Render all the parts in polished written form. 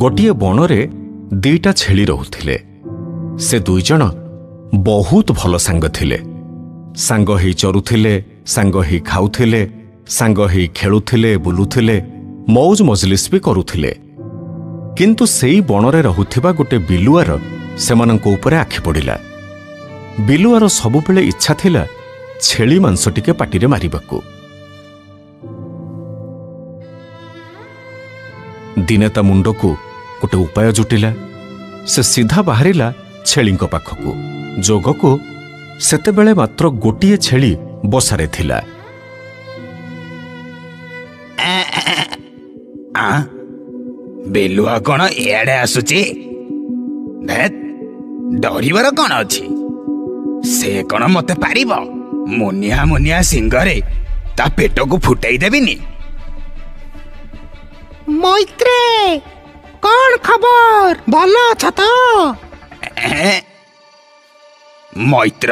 ଗୋଟିଏ ବଣରେ ଦିଟା ଛେଳି ରହୁଥିଲେ। ସେ ଦୁଇଜଣ ବହୁତ ଭଲ ସାଙ୍ଗ ଥିଲେ। ସାଙ୍ଗ ହେଇ ଚରୁଥିଲେ, ସାଙ୍ଗ ହେଇ ଖାଉଥିଲେ, ସାଙ୍ଗ ହେଇ ଖେଳୁଥିଲେ, ବୁଲୁଥିଲେ, ମୌଜ ମଜଲିସ୍ ବି କରୁଥିଲେ। କିନ୍ତୁ ସେଇ ବଣରେ ରହୁଥିବା ଗୋଟେ ବିଲୁଆର ସେମାନଙ୍କ ଉପରେ ଆଖି ପଡ଼ିଲା। ବିଲୁଆର ସବୁବେଳେ ଇଚ୍ଛା ଥିଲା ଛେଳି ମାଂସ ଟିକେ ପାଟିରେ ମାରିବାକୁ। ଦିନେ ତା ମୁଣ୍ଡକୁ ଗୋଟେ ଉପାୟ ଜୁଟିଲା। ସେ ସିଧା ବାହାରିଲା ଛେଳିଙ୍କ ପାଖକୁ। ଯୋଗକୁ ସେତେବେଳେ ମାତ୍ର ଗୋଟିଏ ଛେଳି ବସାରେ ଥିଲା। ବେଲୁଆ କଣ ଇଆଡେ ଆସୁଛି? ଡରିବାର କଣ ଅଛି? ସେ କଣ ମତେ ପାରିବ? ମୁନିଆ ମୁନିଆ ସିଂଗରେ ତା ପେଟକୁ ଫୁଟାଇ ଦେବିନି। ମୈତ୍ରେ, କଣ ଖବର? ଭଲ ଅଛ ତ? ମୈତ୍ର?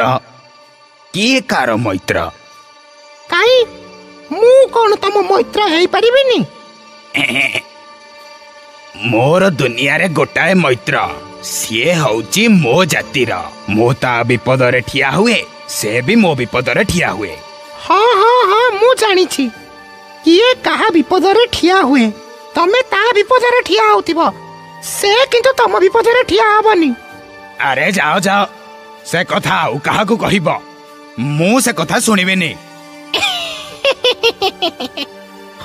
କିଏ କାର ମୈତ୍ର? କାଇଁ, ମୁଁ କଣ ତମ ମୈତ୍ର ହେଇପାରିବିନି? ମୋର ଦୁନିଆରେ ଗୋଟାଏ ମୈତ୍ର, ସିଏ ହଉଛି ମୋ ଜାତିର। ମୁଁ ତା ବିପଦରେ ଠିଆ ହୁଏ, ସେ ବି ମୋ ବିପଦରେ ଠିଆ ହୁଏ। ହଁ ହଁ ହଁ, ମୁଁ ଜାଣିଛି କିଏ କାହା ବିପଦରେ ଠିଆ ହୁଏ। ତମେ ତା ବିପଦରେ ଠିଆ ହଉଥିବ, ସେ କିନ୍ତୁ ତମ ବିପଦରେ ଠିଆ ହବନି। ଆରେ ଯାଅ ଯାଅ, ସେ କଥା ଆଉ କାହାକୁ କହିବ? ମୁଁ ସେ କଥା ଶୁଣିବିନି।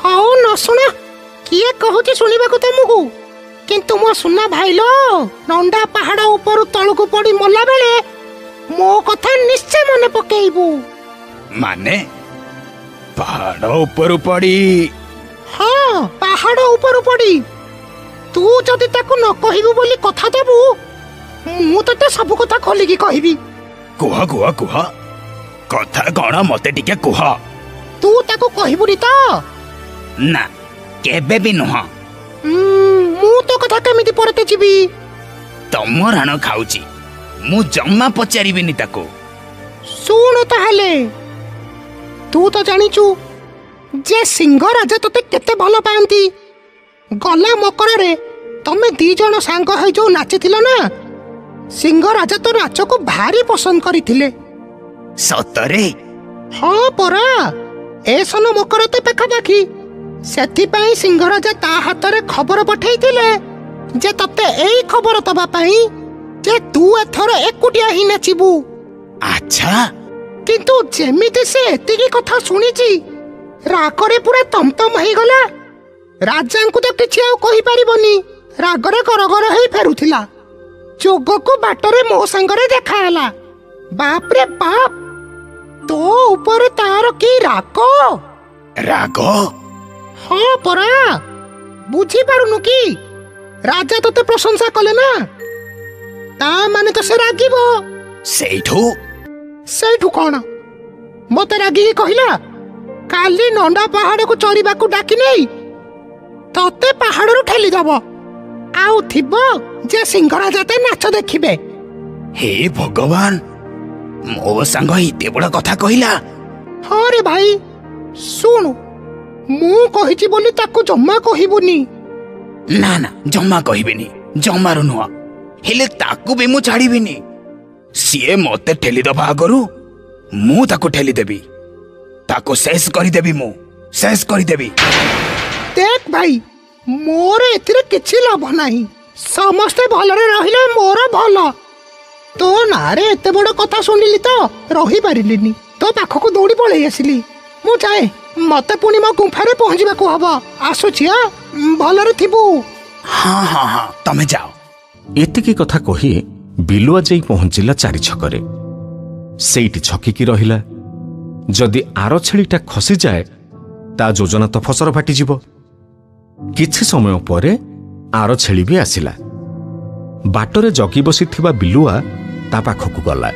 ହଉ ନ ଶୁଣ, କିଏ କହୁଛି ଶୁଣିବାକୁ ତମକୁ? କିନ୍ତୁ ମୋ ସୁନା ଭାଇଲ, ନଣ୍ଡା ପାହାଡ ଉପରୁ ତଳକୁ ପଡି ମଲା ବେଳେ ମୋ କଥା ନିଶ୍ଚୟ ମନେ ପକେଇବୁ। ମାନେ ପାହାଡ ଉପରୁ ପଡି? ହଁ, ପାହାଡ ଉପରୁ ପଡି। ତୁ ଯଦି ତାକୁ ନ କହିବୁ ବୋଲି କଥା ଦେବୁ, ମୁଁ ତତେ ସବୁ କଥା ଖୋଲିକି କହିବି। କୁହ କୁହ କୁହ, କଥା କଣ ମତେ ଟିକେ କୁହ। ତୁ ତାକୁ କହିବୁନି ତ? ନା, କେବେ ବି ନୁହଁ। ମୁଁ ତ କଥା କେମିତି ପରତେ ଯିବି? ତମ ରାଣ ଖାଉଛି, ମୁଁ ଜମା ପଚାରିବିନି ତାକୁ। ଶୁଣୁ ତାହେଲେ, ତୁ ତ ଜାଣିଛୁ ଯେ ସିଂହ ରାଜା ତତେ କେତେ ଭଲ ପାଆନ୍ତି। ଗଲା ମକରରେ ତମେ ଦି ଜଣ ସାଙ୍ଗ ହେଇ ଯୋଉ ନାଚିଥିଲ ନା, ସିଂହ ରାଜା ତ ନାଚକୁ ଭାରି ପସନ୍ଦ କରିଥିଲେ। ସତରେ? ହଁ ପରା, ଏ ସନ ମକର ତ ପାଖାପାଖି। ସେଥିପାଇଁ ସିଂହ ରାଜା ତା ହାତରେ ଖବର ପଠେଇଥିଲେ ଯେ ତତେ ଏଇ ଖବର ଦବା ପାଇଁ ଯେ ତୁ ଏଥର ଏକୁଟିଆ ହିଁ ନାଚିବୁ। ଆଚ୍ଛା। କିନ୍ତୁ ଯେମିତି ସେ ଏତିକି କଥା ଶୁଣିଛି, ରାଗରେ ପୁରା ତମତମ ହେଇଗଲା। ରାଜାଙ୍କୁ ତ କିଛି ଆଉ କହିପାରିବନି, ରାଗରେ ଗରଗର ହେଇ ଫେରୁଥିଲା। ଯୋଗକୁ ବାଟରେ ମୋ ସାଙ୍ଗରେ ଦେଖା ହେଲା। ବାପରେ ବାପ, ତୋ ଉପରେ ତାର କି ରାଗ! ରାଗ? ହଁ ପରା, ବୁଝିପାରୁନୁ କି? ରାଜା ତତେ ପ୍ରଶଂସା କଲେ ନା, ତା ମାନେ ତ ସେ ରାଗିବ। ସେଇଠୁ କଣ, ମତେ ରାଗିକି କହିଲା କାଲି ନଣ୍ଡା ପାହାଡକୁ ଚରିବାକୁ ଡାକି ନେଇ ତତେ ପାହାଡରୁ ଠେଲିଦବ, ଆଉ ଥିବ ଯେ ସିଂହରାଜା ତେ ନାଚ ଦେଖିବେ। ହେ ଭଗବାନ, ମୋ ସାଙ୍ଗ ଏତେ ବଡ କଥା କହିଲା? ହଁ ରେ ଭାଇ, ଶୁଣୁ, ମୁଁ କହିଛି ବୋଲି ତାକୁ ଜମା କହିବୁନି। ନା ନା, ଜମା କହିବିନି, ଜମାରୁ ନୁହଁ। ହେଲେ ତାକୁ ବି ମୁଁ ଛାଡିବିନି। ସିଏ ମତେ ଠେଲିଦବା ଆଗରୁ ମୁଁ ତାକୁ ଠେଲିଦେବି, ତାକୁ ଶେଷ କରିଦେବି, ମୁଁ ଶେଷ କରିଦେବି। ଦେଖ ଭାଇ, ମୋର ଏଥିରେ କିଛି ଲାଭ ନାହିଁ। ସମସ୍ତେ ଭଲରେ ରହିଲେ ମୋର ଭଲ। ତୋ ନାଁରେ ଏତେ ବଡ କଥା ଶୁଣିଲି ତ ରହିପାରିଲିନି, ତୋ ପାଖକୁ ଦୌଡ଼ି ପଳେଇ ଆସିଲି। ମୁଁ ଯାଏ, ମତେ ପୁଣି ମୋ ଗୁମ୍ଫାରେ ପହଞ୍ଚିବାକୁ ହବ। ଆସୁଛି, ଭଲରେ ଥିବୁ। ହଁ ହଁ ହଁ, ତମେ ଯାଅ। ଏତିକି କଥା କହି ବିଲୁଆ ଯାଇ ପହଞ୍ଚିଲା ଚାରି ଛକରେ। ସେଇଠି ଛକିକି ରହିଲା। ଯଦି ଆର ଛେଳିଟା ଖସିଯାଏ, ତା ଯୋଜନା ତ ଫସର ଫାଟିଯିବ। କିଛି ସମୟ ପରେ ଆର ଛେଳି ବି ଆସିଲା। ବାଟରେ ଜଗି ବସିଥିବା ବିଲୁଆ ତା ପାଖକୁ ଗଲା,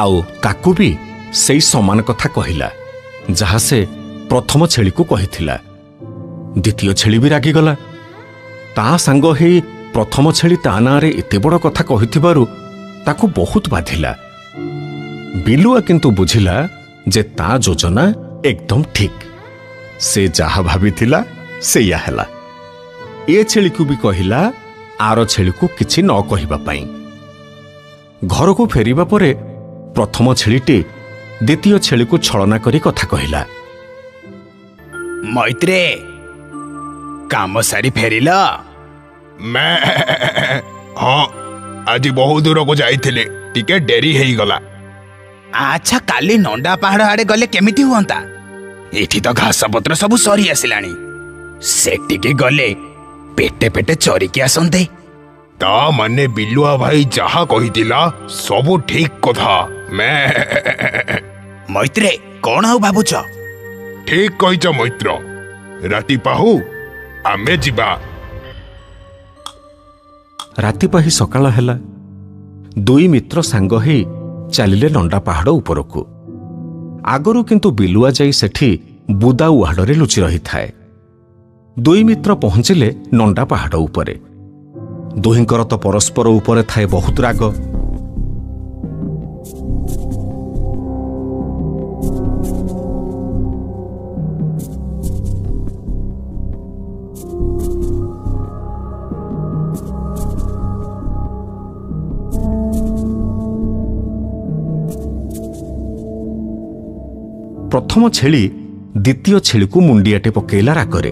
ଆଉ ତାକୁ ବି ସେଇ ସମାନ କଥା କହିଲା ଯାହା ସେ ପ୍ରଥମ ଛେଳିକୁ କହିଥିଲା। ଦ୍ୱିତୀୟ ଛେଳି ବି ରାଗିଗଲା। ତା ସାଙ୍ଗ ହେଇ ପ୍ରଥମ ଛେଳି ତା ନାଁରେ ଏତେ ବଡ଼ କଥା କହିଥିବାରୁ ତାକୁ ବହୁତ ବାଧିଲା। ବିଲୁଆ କିନ୍ତୁ ବୁଝିଲା ଯେ ତା ଯୋଜନା ଏକଦମ ଠିକ୍। ସେ ଯାହା ଭାବିଥିଲା ସେଇଆ ହେଲା। ଏ ଛେଳିକୁ ବି କହିଲା ଆର ଛେଳିକୁ କିଛି ନ କହିବା ପାଇଁ। ଘରକୁ ଫେରିବା ପରେ ପ୍ରଥମ ଛେଳିଟି ଦ୍ୱିତୀୟ ଛେଳିକୁ ଛଳନା କରି କଥା କହିଲା। ମୈତ୍ରେ, କାମ ସାରି ଫେରିଲ? ହଁ, ଆଜି ବହୁ ଦୂରକୁ ଯାଇଥିଲି, ଟିକେ ଡେରି ହେଇଗଲା। ଆଚ୍ଛା, କାଲି ନଣ୍ଡା ପାହାଡ ଆଡେ ଗଲେ କେମିତି ହୁଅନ୍ତା? ଏଠି ତ ଘାସ ପତ୍ର ସବୁ ସରି ଆସିଲାଣି। ସେଠିକି ଗଲେ ପେଟେ ପେଟେ ଚରିକି ଆସନ୍ତେ। ତା ମାନେ ବିଲୁଆ ଭାଇ ଯାହା କହିଥିଲା ସବୁ ଠିକ କଥା। ମୈତ୍ରେ, କଣ ଆଉ ଭାବୁଛ? ଠିକ କହିଛ ମୈତ୍ର, ରାତି ପାହୁ ଆମେ ଯିବା। ରାତି ପାହି ସକାଳ ହେଲା। ଦୁଇ ମିତ୍ର ସାଙ୍ଗ ହେଇ ଚାଲିଲେ ନଣ୍ଡା ପାହାଡ଼ ଉପରକୁ। ଆଗରୁ କିନ୍ତୁ ବିଲୁଆ ଯାଇ ସେଠି ବୁଦା ଉହାଡ଼ରେ ଲୁଚି ରହିଥାଏ। ଦୁଇ ମିତ୍ର ପହଞ୍ଚିଲେ ନଣ୍ଡା ପାହାଡ଼ ଉପରେ। ଦୁହିଁଙ୍କର ତ ପରସ୍ପର ଉପରେ ଥାଏ ବହୁତ ରାଗ। ପ୍ରଥମ ଛେଳି ଦ୍ୱିତୀୟ ଛେଳିକୁ ମୁଣ୍ଡିଆଟେ ପକେଇଲା ରାଗରେ।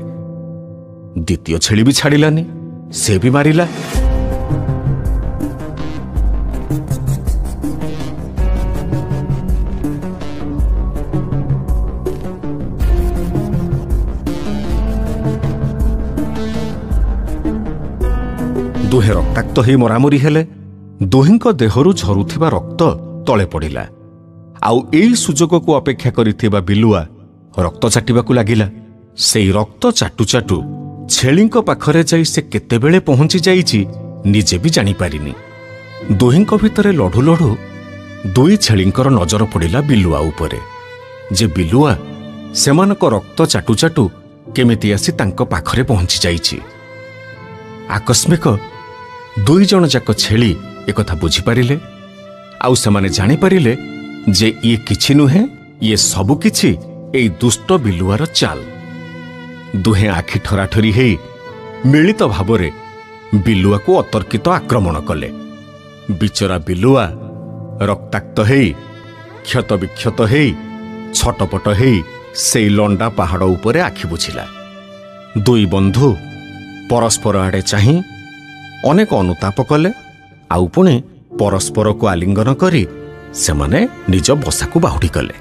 ଦ୍ୱିତୀୟ ଛେଳି ବି ଛାଡ଼ିଲାନି, ସେ ବି ମାରିଲା। ଦୁହେଁ ରକ୍ତାକ୍ତ ହୋଇ ମରାମରି ହେଲେ। ଦୁହିଁଙ୍କ ଦେହରୁ ଝରୁଥିବା ରକ୍ତ ତଳେ ପଡ଼ିଲା। ଆଉ ଏଇ ସୁଯୋଗକୁ ଅପେକ୍ଷା କରିଥିବା ବିଲୁଆ ରକ୍ତ ଚାଟିବାକୁ ଲାଗିଲା। ସେଇ ରକ୍ତ ଚାଟୁ ଚାଟୁ ଛେଳିଙ୍କ ପାଖରେ ଯାଇ ସେ କେତେବେଳେ ପହଞ୍ଚି ଯାଇଛି ନିଜେ ବି ଜାଣିପାରିନି। ଦୁହିଁଙ୍କ ଭିତରେ ଲଢ଼ୁ ଲଢ଼ୁ ଦୁଇ ଛେଳିଙ୍କର ନଜର ପଡ଼ିଲା ବିଲୁଆ ଉପରେ, ଯେ ବିଲୁଆ ସେମାନଙ୍କ ରକ୍ତ ଚାଟୁ ଚାଟୁ କେମିତି ଆସି ତାଙ୍କ ପାଖରେ ପହଞ୍ଚି ଯାଇଛି। ଆକସ୍ମିକ ଦୁଇ ଜଣ ଯାକ ଛେଳି ଏକଥା ବୁଝିପାରିଲେ। ଆଉ ସେମାନେ ଜାଣିପାରିଲେ ଯେ ଇଏ କିଛି ନୁହେଁ, ଇଏ ସବୁ କିଛି ଏଇ ଦୁଷ୍ଟ ବିଲୁଆର ଚାଲ। ଦୁହେଁ ଆଖି ଠରାଠରି ହେଇ ମିଳିତ ଭାବରେ ବିଲୁଆକୁ ଅତର୍କିତ ଆକ୍ରମଣ କଲେ। ବିଚରା ବିଲୁଆ ରକ୍ତାକ୍ତ ହେଇ କ୍ଷତବିକ୍ଷତ ହେଇ ଛଟପଟ ହେଇ ସେଇ ଲଣ୍ଡା ପାହାଡ଼ ଉପରେ ଆଖି ବୁଝିଲା। ଦୁଇ ବନ୍ଧୁ ପରସ୍ପର ଆଡ଼େ ଚାହିଁ ଅନେକ ଅନୁତାପ କଲେ। ଆଉ ପୁଣି ପରସ୍ପରକୁ ଆଲିଙ୍ଗନ କରି ସେମାନେ ନିଜ ବସାକୁ ବାହୁଡ଼ି ଗଲେ।